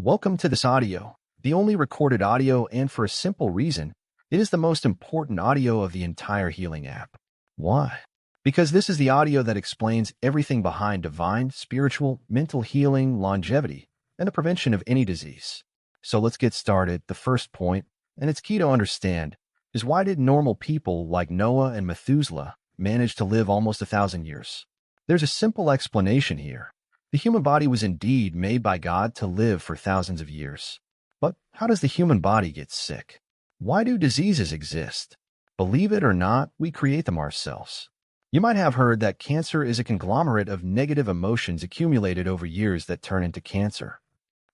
Welcome to this audio, the only recorded audio, and for a simple reason, it is the most important audio of the entire healing app. Why? Because this is the audio that explains everything behind divine, spiritual, mental healing, longevity, and the prevention of any disease. So let's get started. The first point, and it's key to understand, is why did normal people like Noah and Methuselah manage to live almost 1,000 years? There's a simple explanation here. The human body was indeed made by God to live for thousands of years. But how does the human body get sick? Why do diseases exist? Believe it or not, we create them ourselves. You might have heard that cancer is a conglomerate of negative emotions accumulated over years that turn into cancer.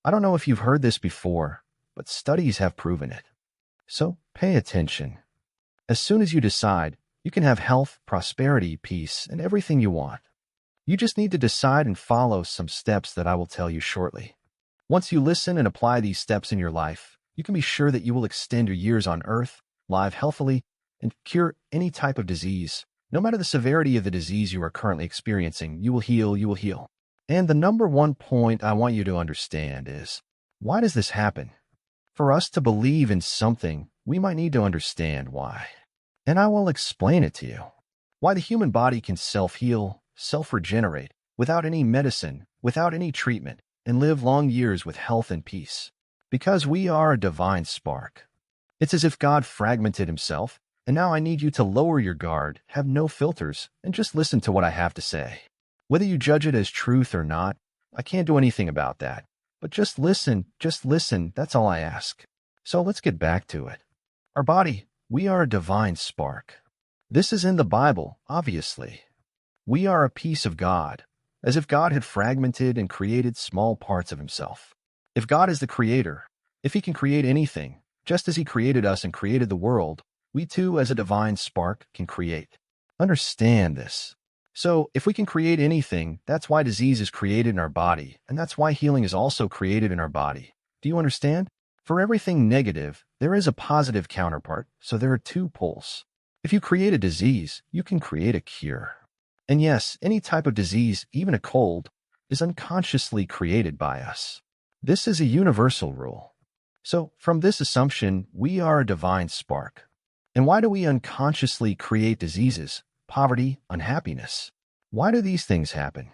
I don't know if you've heard this before, but studies have proven it. So pay attention. As soon as you decide, you can have health, prosperity, peace, and everything you want. You just need to decide and follow some steps that I will tell you shortly. Once you listen and apply these steps in your life, you can be sure that you will extend your years on earth, live healthily, and cure any type of disease. No matter the severity of the disease you are currently experiencing, you will heal. And the number one point I want you to understand is, why does this happen? For us to believe in something, we might need to understand why. And I will explain it to you. Why the human body can self-heal, self-regenerate, without any medicine, without any treatment, and live long years with health and peace. Because we are a divine spark. It's as if God fragmented himself, and now I need you to lower your guard, have no filters, and just listen to what I have to say. Whether you judge it as truth or not, I can't do anything about that. But just listen, that's all I ask. So let's get back to it. Our body, we are a divine spark. This is in the Bible, obviously. We are a piece of God, as if God had fragmented and created small parts of himself. If God is the creator, if he can create anything, just as he created us and created the world, we too, as a divine spark, can create. Understand this. So, if we can create anything, that's why disease is created in our body, and that's why healing is also created in our body. Do you understand? For everything negative, there is a positive counterpart, so there are two poles. If you create a disease, you can create a cure. And yes, any type of disease, even a cold, is unconsciously created by us. This is a universal rule. So, from this assumption, we are a divine spark. And why do we unconsciously create diseases, poverty, unhappiness? Why do these things happen?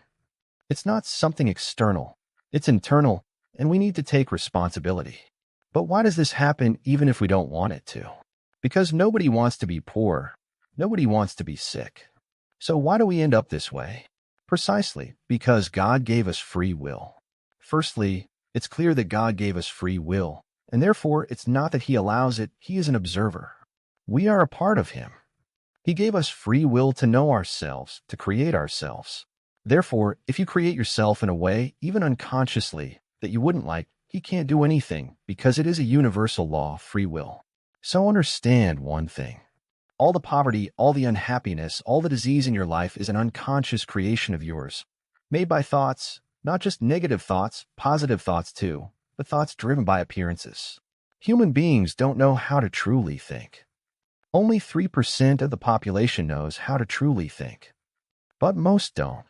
It's not something external. It's internal, and we need to take responsibility. But why does this happen even if we don't want it to? Because nobody wants to be poor. Nobody wants to be sick. So why do we end up this way? Precisely because God gave us free will. Firstly, it's clear that God gave us free will, and therefore it's not that he allows it, he is an observer. We are a part of him. He gave us free will to know ourselves, to create ourselves. Therefore, if you create yourself in a way, even unconsciously, that you wouldn't like, he can't do anything, because it is a universal law, free will. So understand one thing. All the poverty, all the unhappiness, all the disease in your life is an unconscious creation of yours, made by thoughts, not just negative thoughts, positive thoughts too, but thoughts driven by appearances. Human beings don't know how to truly think. Only 3% of the population knows how to truly think. But most don't.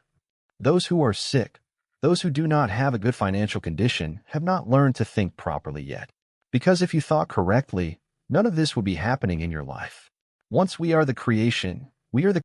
Those who are sick, those who do not have a good financial condition, have not learned to think properly yet. Because if you thought correctly, none of this would be happening in your life. Once we are the creation, we are the